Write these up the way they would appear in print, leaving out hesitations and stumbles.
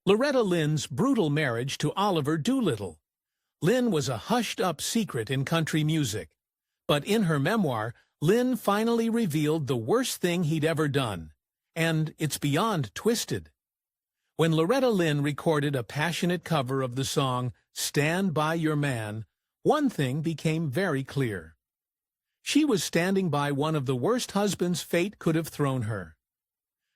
Loretta Lynn's brutal marriage to Oliver Doolittle. Lynn was a hushed-up secret in country music. But in her memoir, Lynn finally revealed the worst thing he'd ever done. And it's beyond twisted. When Loretta Lynn recorded a passionate cover of the song "Stand By Your Man," one thing became very clear. She was standing by one of the worst husbands fate could have thrown her.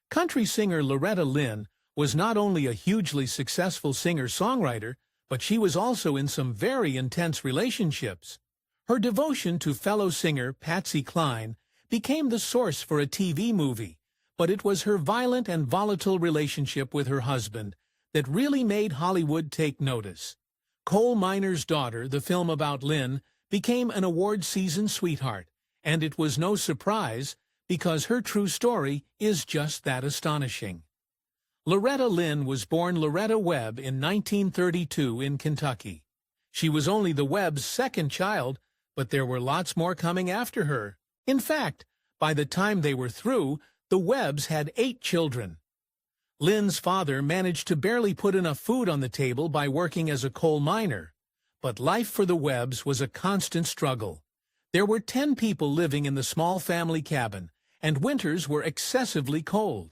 Country singer Loretta Lynn was not only a hugely successful singer-songwriter, but she was also in some very intense relationships. Her devotion to fellow singer Patsy Cline became the source for a TV movie, but it was her violent and volatile relationship with her husband that really made Hollywood take notice. Coal Miner's Daughter, the film about Lynn, became an award-season sweetheart, and it was no surprise because her true story is just that astonishing. Loretta Lynn was born Loretta Webb in 1932 in Kentucky. She was only the Webbs' second child, but there were lots more coming after her. In fact, by the time they were through, the Webbs had 8 children. Lynn's father managed to barely put enough food on the table by working as a coal miner. But life for the Webbs was a constant struggle. There were 10 people living in the small family cabin, and winters were excessively cold.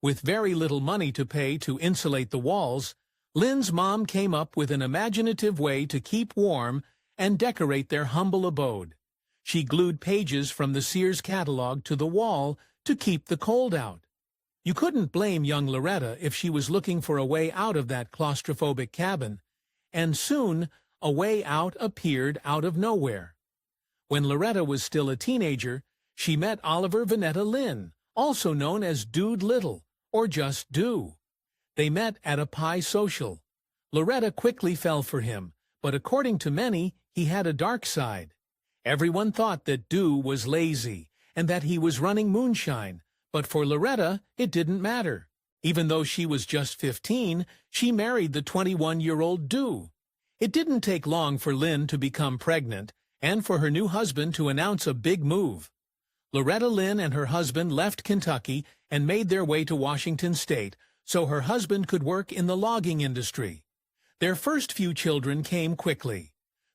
With very little money to pay to insulate the walls, Lynn's mom came up with an imaginative way to keep warm and decorate their humble abode. She glued pages from the Sears catalog to the wall to keep the cold out. You couldn't blame young Loretta if she was looking for a way out of that claustrophobic cabin, and soon a way out appeared out of nowhere. When Loretta was still a teenager, she met Oliver Vanetta Lynn, also known as Dude Little, or just Do. They met at a pie social. Loretta quickly fell for him, but according to many, he had a dark side. Everyone thought that Do was lazy and that he was running moonshine, but for Loretta, it didn't matter. Even though she was just 15, she married the 21-year-old Do. It didn't take long for Lynn to become pregnant and for her new husband to announce a big move. Loretta Lynn and her husband left Kentucky and made their way to Washington State so her husband could work in the logging industry. Their first few children came quickly.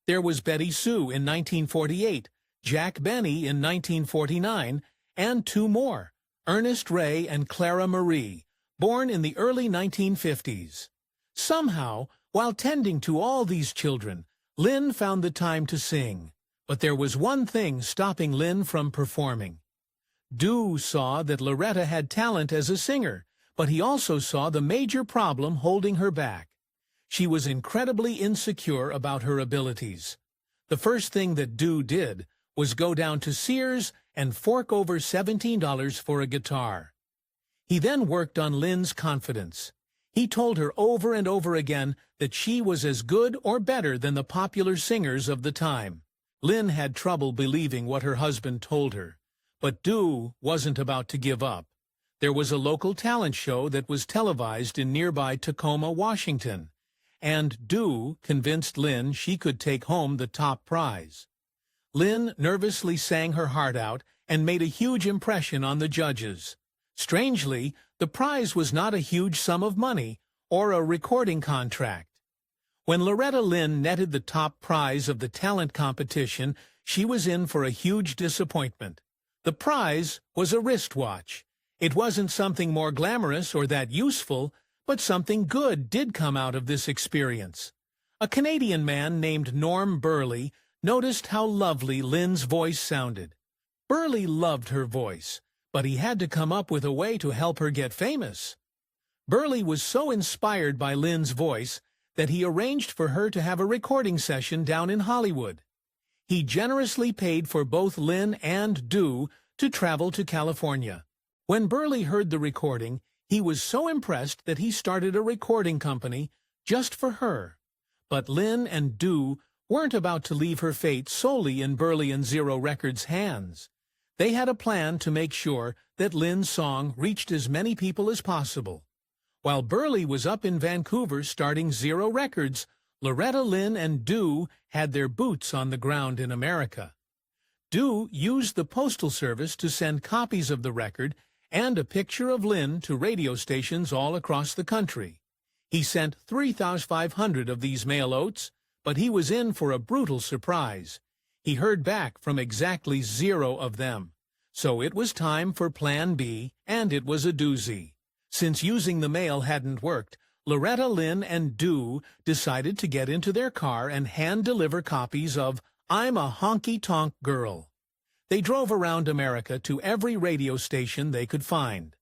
There was Betty Sue in 1948, Jack Benny in 1949, and 2 more, Ernest Ray and Clara Marie, born in the early 1950s. Somehow, while tending to all these children, Lynn found the time to sing. But there was one thing stopping Lynn from performing. Do saw that Loretta had talent as a singer, but he also saw the major problem holding her back. She was incredibly insecure about her abilities. The first thing that Do did was go down to Sears and fork over $17 for a guitar. He then worked on Lynn's confidence. He told her over and over again that she was as good or better than the popular singers of the time. Lynn had trouble believing what her husband told her, but Do wasn't about to give up. There was a local talent show that was televised in nearby Tacoma, Washington, and Do convinced Lynn she could take home the top prize. Lynn nervously sang her heart out and made a huge impression on the judges. Strangely, the prize was not a huge sum of money or a recording contract. When Loretta Lynn netted the top prize of the talent competition, she was in for a huge disappointment. The prize was a wristwatch. It wasn't something more glamorous or that useful, but something good did come out of this experience. A Canadian man named Norm Burley noticed how lovely Lynn's voice sounded. Burley loved her voice, but he had to come up with a way to help her get famous. Burley was so inspired by Lynn's voice that he arranged for her to have a recording session down in Hollywood. He generously paid for both Lynn and Do to travel to California. When Burley heard the recording, he was so impressed that he started a recording company just for her. But Lynn and Do weren't about to leave her fate solely in Burley and Zero Records' hands. They had a plan to make sure that Lynn's song reached as many people as possible. While Burley was up in Vancouver starting Zero Records, Loretta Lynn and Do had their boots on the ground in America. Do used the Postal Service to send copies of the record and a picture of Lynn to radio stations all across the country. He sent 3,500 of these mail oats, but he was in for a brutal surprise. He heard back from exactly 0 of them. So it was time for Plan B, and it was a doozy. Since using the mail hadn't worked, Loretta Lynn and Dew decided to get into their car and hand-deliver copies of I'm a Honky-Tonk Girl. They drove around America to every radio station they could find.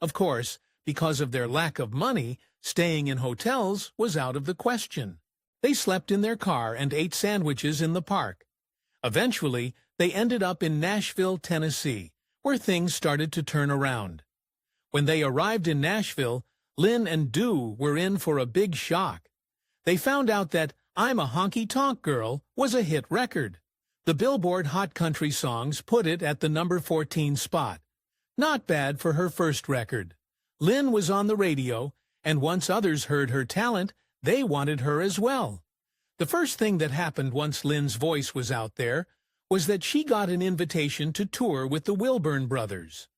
Of course, because of their lack of money, staying in hotels was out of the question. They slept in their car and ate sandwiches in the park. Eventually, they ended up in Nashville, Tennessee, where things started to turn around. When they arrived in Nashville, Lynn and Dew were in for a big shock. They found out that I'm a Honky-Tonk Girl was a hit record. The Billboard Hot Country Songs put it at the number 14 spot. Not bad for her first record. Lynn was on the radio, and once others heard her talent, they wanted her as well. The first thing that happened once Lynn's voice was out there was that she got an invitation to tour with the Wilburn Brothers.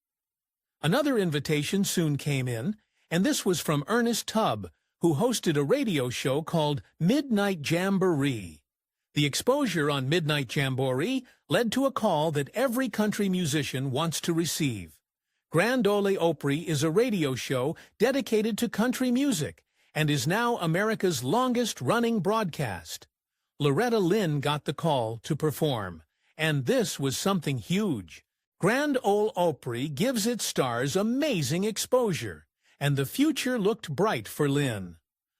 Another invitation soon came in, and this was from Ernest Tubb, who hosted a radio show called Midnight Jamboree. The exposure on Midnight Jamboree led to a call that every country musician wants to receive. Grand Ole Opry is a radio show dedicated to country music and is now America's longest-running broadcast. Loretta Lynn got the call to perform, and this was something huge. Grand Ole Opry gives its stars amazing exposure, and the future looked bright for Lynn.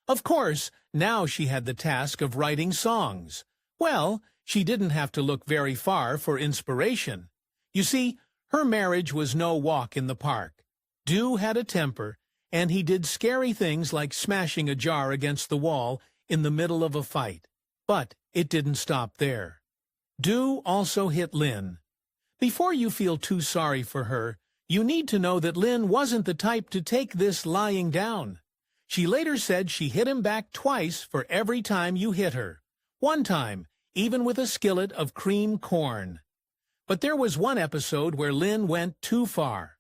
Of course, now she had the task of writing songs. Well, she didn't have to look very far for inspiration. You see, her marriage was no walk in the park. Dew had a temper, and he did scary things like smashing a jar against the wall in the middle of a fight. But it didn't stop there. Dew also hit Lynn. Before you feel too sorry for her, you need to know that Lynn wasn't the type to take this lying down. She later said she hit him back twice for every time you hit her. One time, even with a skillet of cream corn. But there was one episode where Lynn went too far.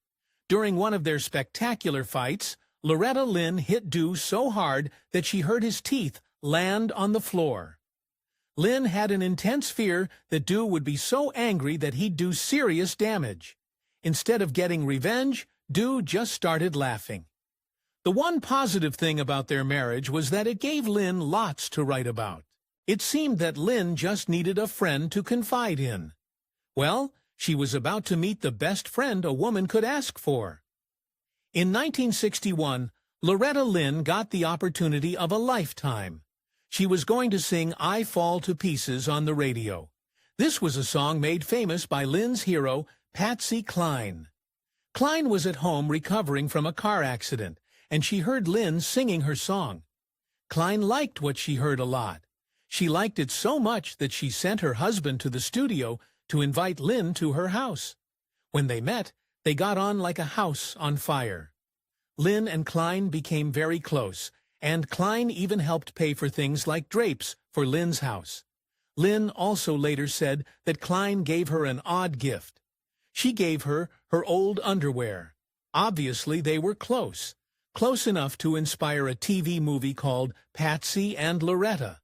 During one of their spectacular fights, Loretta Lynn hit Dew so hard that she heard his teeth land on the floor. Lynn had an intense fear that Dew would be so angry that he'd do serious damage. Instead of getting revenge, Dew just started laughing. The one positive thing about their marriage was that it gave Lynn lots to write about. It seemed that Lynn just needed a friend to confide in. Well, she was about to meet the best friend a woman could ask for. In 1961, Loretta Lynn got the opportunity of a lifetime. She was going to sing I Fall to Pieces on the radio. This was a song made famous by Lynn's hero, Patsy Cline. Cline was at home recovering from a car accident, and she heard Lynn singing her song. Cline liked what she heard a lot. She liked it so much that she sent her husband to the studio to invite Lynn to her house. When they met, they got on like a house on fire. Lynn and Cline became very close, and Cline even helped pay for things like drapes for Lynn's house. Lynn also later said that Cline gave her an odd gift. She gave her her old underwear. Obviously, they were close enough to inspire a TV movie called Patsy and Loretta.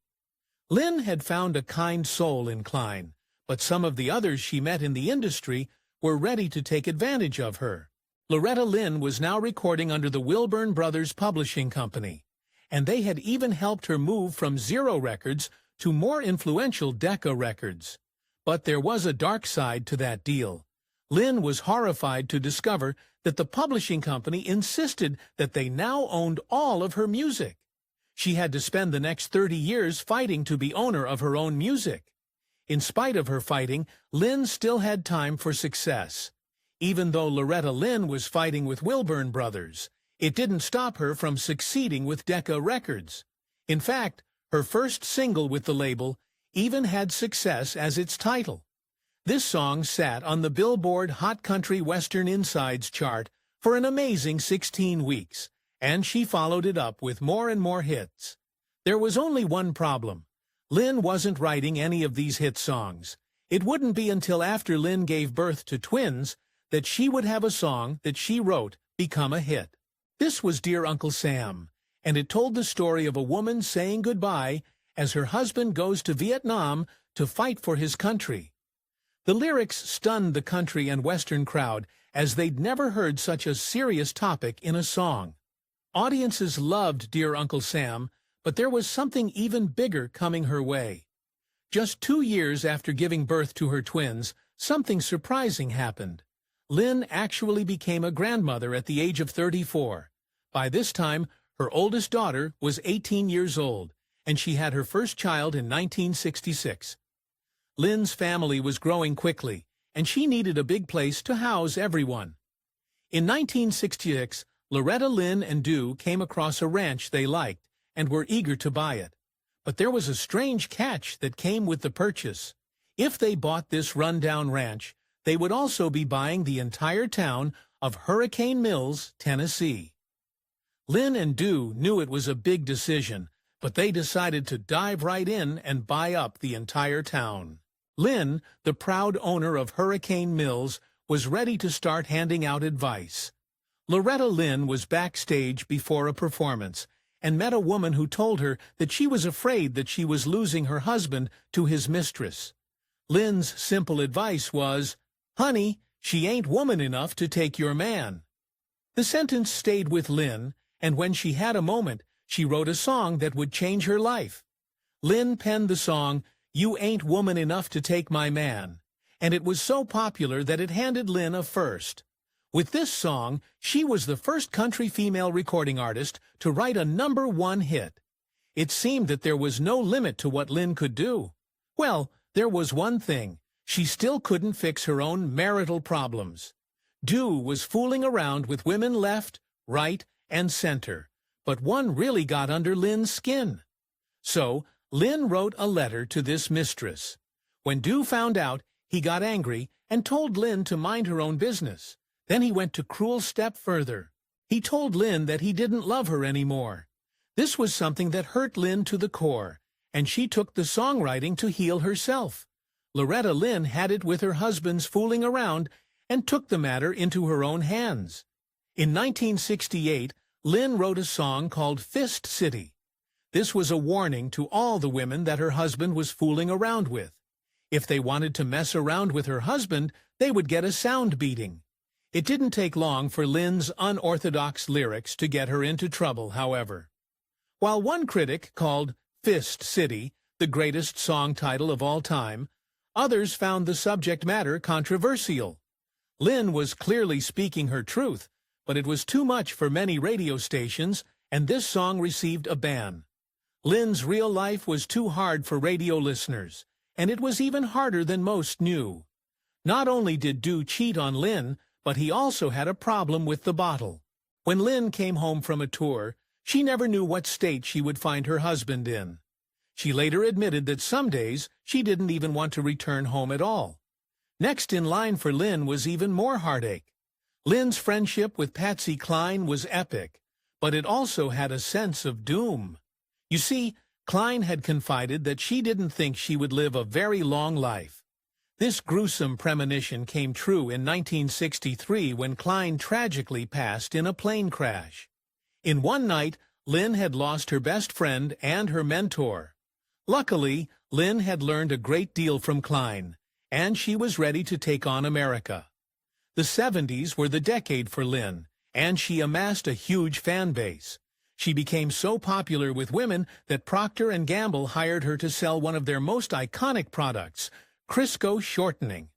Lynn had found a kind soul in Cline, but some of the others she met in the industry were ready to take advantage of her. Loretta Lynn was now recording under the Wilburn Brothers Publishing Company, and they had even helped her move from Zero Records to more influential Decca Records. But there was a dark side to that deal. Lynn was horrified to discover that the publishing company insisted that they now owned all of her music. She had to spend the next 30 years fighting to be owner of her own music. In spite of her fighting, Lynn still had time for success. Even though Loretta Lynn was fighting with Wilburn Brothers, it didn't stop her from succeeding with Decca Records. In fact, her first single with the label even had success as its title. This song sat on the Billboard Hot Country Western Insides chart for an amazing 16 weeks, and she followed it up with more and more hits. There was only one problem. Lynn wasn't writing any of these hit songs. It wouldn't be until after Lynn gave birth to twins that she would have a song that she wrote become a hit. This was Dear Uncle Sam, and it told the story of a woman saying goodbye as her husband goes to Vietnam to fight for his country. The lyrics stunned the country and Western crowd as they'd never heard such a serious topic in a song. Audiences loved Dear Uncle Sam, but there was something even bigger coming her way. Just 2 years after giving birth to her twins, something surprising happened. Lynn actually became a grandmother at the age of 34. By this time, her oldest daughter was 18 years old, and she had her first child in 1966. Lynn's family was growing quickly, and she needed a big place to house everyone. In 1966, Loretta Lynn and Dew came across a ranch they liked and were eager to buy it. But there was a strange catch that came with the purchase. If they bought this rundown ranch, they would also be buying the entire town of Hurricane Mills, Tennessee. Lynn and Dew knew it was a big decision, but they decided to dive right in and buy up the entire town. Lynn, the proud owner of Hurricane Mills, was ready to start handing out advice. Loretta Lynn was backstage before a performance and met a woman who told her that she was afraid that she was losing her husband to his mistress. Lynn's simple advice was, "Honey, she ain't woman enough to take your man." The sentence stayed with Lynn, and when she had a moment, she wrote a song that would change her life. Lynn penned the song, "You Ain't Woman Enough to Take My Man," and it was so popular that it handed Lynn a first. With this song, she was the first country female recording artist to write a #1 hit. It seemed that there was no limit to what Lynn could do. Well, there was one thing. She still couldn't fix her own marital problems. Dew was fooling around with women left, right, and center, but one really got under Lynn's skin. So, Lynn wrote a letter to this mistress. When Dew found out, he got angry and told Lynn to mind her own business. Then he went a cruel step further. He told Lynn that he didn't love her anymore. This was something that hurt Lynn to the core, and she took the songwriting to heal herself. Loretta Lynn had it with her husband's fooling around and took the matter into her own hands. In 1968, Lynn wrote a song called Fist City. This was a warning to all the women that her husband was fooling around with. If they wanted to mess around with her husband, they would get a sound beating. It didn't take long for Lynn's unorthodox lyrics to get her into trouble, however. While one critic called Fist City the greatest song title of all time, others found the subject matter controversial. Lynn was clearly speaking her truth, but it was too much for many radio stations, and this song received a ban. Lynn's real life was too hard for radio listeners, and it was even harder than most knew. Not only did Dew cheat on Lynn, but he also had a problem with the bottle. When Lynn came home from a tour, she never knew what state she would find her husband in. She later admitted that some days she didn't even want to return home at all. Next in line for Lynn was even more heartache. Lynn's friendship with Patsy Cline was epic, but it also had a sense of doom. You see, Cline had confided that she didn't think she would live a very long life. This gruesome premonition came true in 1963 when Cline tragically passed in a plane crash. In one night, Lynn had lost her best friend and her mentor. Luckily, Lynn had learned a great deal from Cline, and she was ready to take on America. The 70s were the decade for Lynn, and she amassed a huge fan base. She became so popular with women that Procter & Gamble hired her to sell one of their most iconic products, Crisco shortening.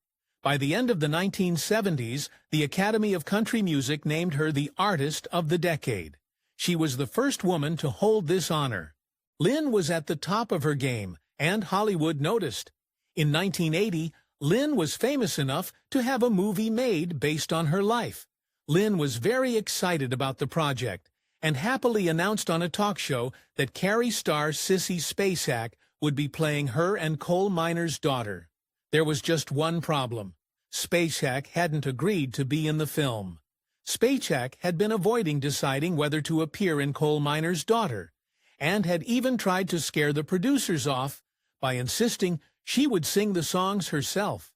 By the end of the 1970s, the Academy of Country Music named her the Artist of the Decade. She was the first woman to hold this honor. Lynn was at the top of her game, and Hollywood noticed. In 1980, Lynn was famous enough to have a movie made based on her life. Lynn was very excited about the project, and happily announced on a talk show that Carrie star Sissy Spacek would be playing her and coal miner's daughter. There was just one problem. Spacek hadn't agreed to be in the film. Spacek had been avoiding deciding whether to appear in coal miner's daughter, and had even tried to scare the producers off by insisting she would sing the songs herself.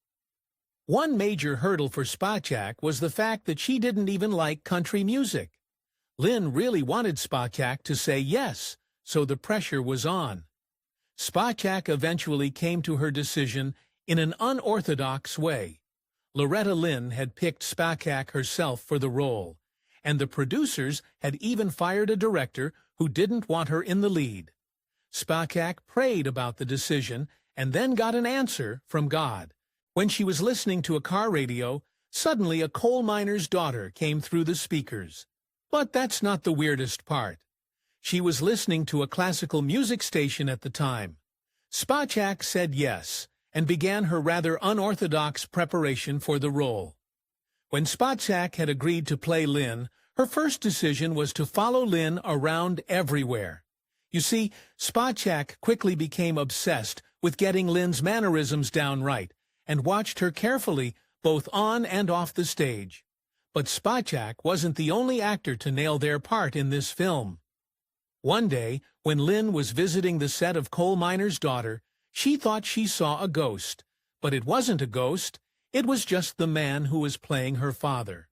One major hurdle for Spacek was the fact that she didn't even like country music. Lynn really wanted Spacek to say yes, so the pressure was on. Spacek eventually came to her decision in an unorthodox way. Loretta Lynn had picked Spacek herself for the role, and the producers had even fired a director who didn't want her in the lead. Spacek prayed about the decision and then got an answer from God. When she was listening to a car radio, suddenly a coal miner's daughter came through the speakers. But that's not the weirdest part. She was listening to a classical music station at the time. Spacek said yes and began her rather unorthodox preparation for the role. When Spacek had agreed to play Lynn, her first decision was to follow Lynn around everywhere. You see, Spacek quickly became obsessed with getting Lynn's mannerisms down right and watched her carefully both on and off the stage. But Spacek wasn't the only actor to nail their part in this film. One day, when Lynn was visiting the set of Coal Miner's Daughter, she thought she saw a ghost. But it wasn't a ghost, it was just the man who was playing her father.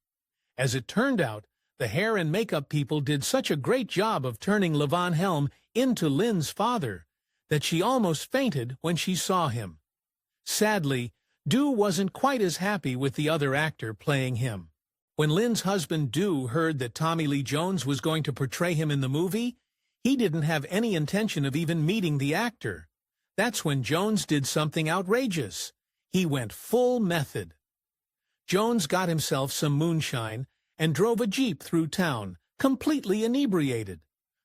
As it turned out, the hair and makeup people did such a great job of turning Levon Helm into Lynn's father that she almost fainted when she saw him. Sadly, Dew wasn't quite as happy with the other actor playing him. When Lynn's husband Dew heard that Tommy Lee Jones was going to portray him in the movie, he didn't have any intention of even meeting the actor. That's when Jones did something outrageous. He went full method. Jones got himself some moonshine and drove a jeep through town, completely inebriated.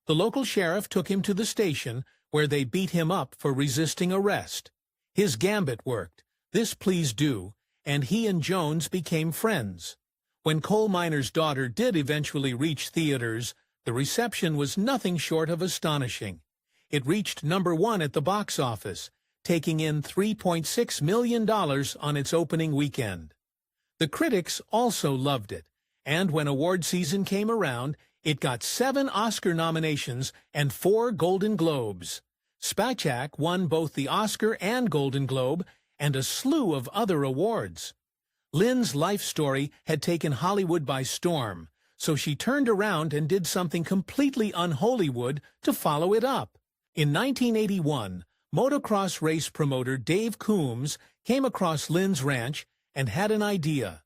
The local sheriff took him to the station, where they beat him up for resisting arrest. His gambit worked. This pleased Dew, and he and Jones became friends. When Coal Miner's Daughter did eventually reach theaters, the reception was nothing short of astonishing. It reached #1 at the box office, taking in $3.6 million on its opening weekend. The critics also loved it, and when award season came around, it got 7 Oscar nominations and 4 Golden Globes. Spacek won both the Oscar and Golden Globe and a slew of other awards. Lynn's life story had taken Hollywood by storm, so she turned around and did something completely un-Hollywood to follow it up. In 1981, motocross race promoter Dave Coombs came across Lynn's ranch and had an idea.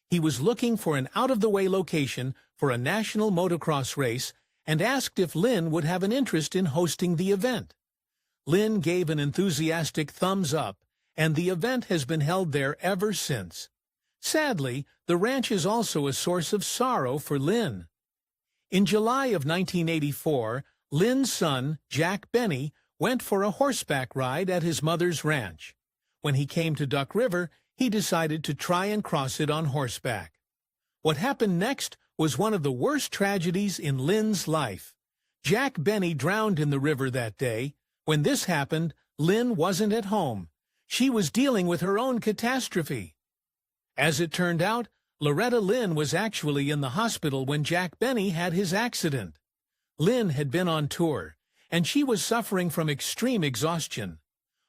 He was looking for an out-of-the-way location for a national motocross race and asked if Lynn would have an interest in hosting the event. Lynn gave an enthusiastic thumbs up, and the event has been held there ever since. Sadly, the ranch is also a source of sorrow for Lynn. In July of 1984, Lynn's son, Jack Benny, went for a horseback ride at his mother's ranch. When he came to Duck River, he decided to try and cross it on horseback. What happened next was one of the worst tragedies in Lynn's life. Jack Benny drowned in the river that day. When this happened, Lynn wasn't at home. She was dealing with her own catastrophe. As it turned out, Loretta Lynn was actually in the hospital when Jack Benny had his accident. Lynn had been on tour, and she was suffering from extreme exhaustion.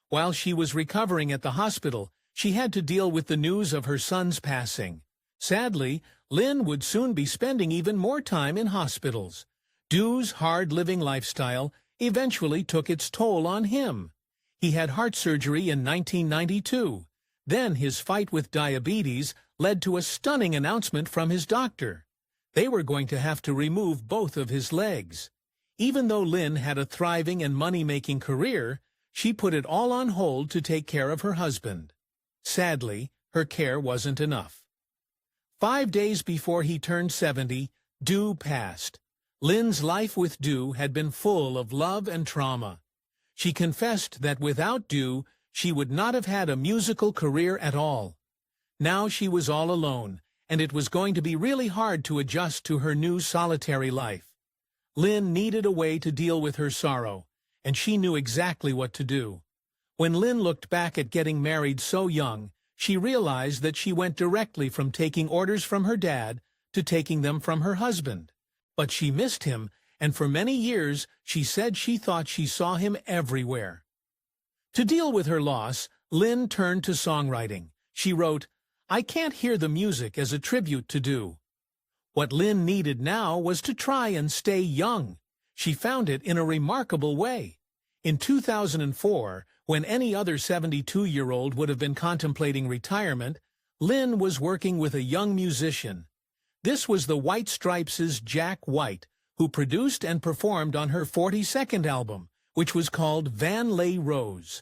While she was recovering at the hospital, she had to deal with the news of her son's passing. Sadly, Lynn would soon be spending even more time in hospitals. Dew's hard-living lifestyle eventually took its toll on him. He had heart surgery in 1992. Then his fight with diabetes led to a stunning announcement from his doctor. They were going to have to remove both of his legs. Even though Lynn had a thriving and money-making career, she put it all on hold to take care of her husband. Sadly, her care wasn't enough. 5 days before he turned 70, Dew passed. Lynn's life with Dew had been full of love and trauma. She confessed that without Dew, she would not have had a musical career at all. Now she was all alone, and it was going to be really hard to adjust to her new solitary life. Lynn needed a way to deal with her sorrow, and she knew exactly what to do. When Lynn looked back at getting married so young, she realized that she went directly from taking orders from her dad to taking them from her husband. But she missed him, and for many years she said she thought she saw him everywhere. To deal with her loss, Lynn turned to songwriting. She wrote, "I can't hear the music as a tribute to Dew. What Lynn needed now was to try and stay young. She found it in a remarkable way. In 2004, when any other 72-year-old would have been contemplating retirement, Lynn was working with a young musician. This was the White Stripes' Jack White, who produced and performed on her 42nd album, which was called Van Lay Rose.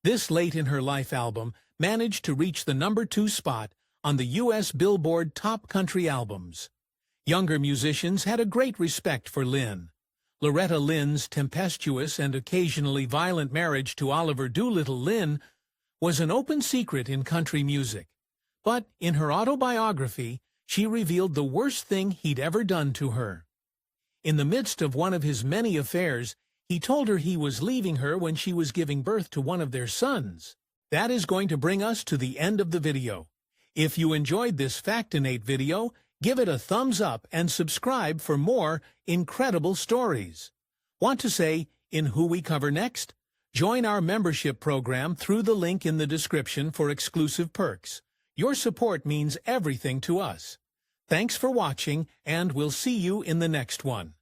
This late-in-her-life album managed to reach the #2 spot on the U.S. Billboard Top Country Albums. Younger musicians had a great respect for Lynn. Loretta Lynn's tempestuous and occasionally violent marriage to Oliver Doolittle Lynn was an open secret in country music. But in her autobiography, she revealed the worst thing he'd ever done to her. In the midst of one of his many affairs, he told her he was leaving her when she was giving birth to one of their sons. That is going to bring us to the end of the video. If you enjoyed this Factinate video, give it a thumbs up and subscribe for more incredible stories. Want to say in who we cover next? Join our membership program through the link in the description for exclusive perks. Your support means everything to us. Thanks for watching, and we'll see you in the next one.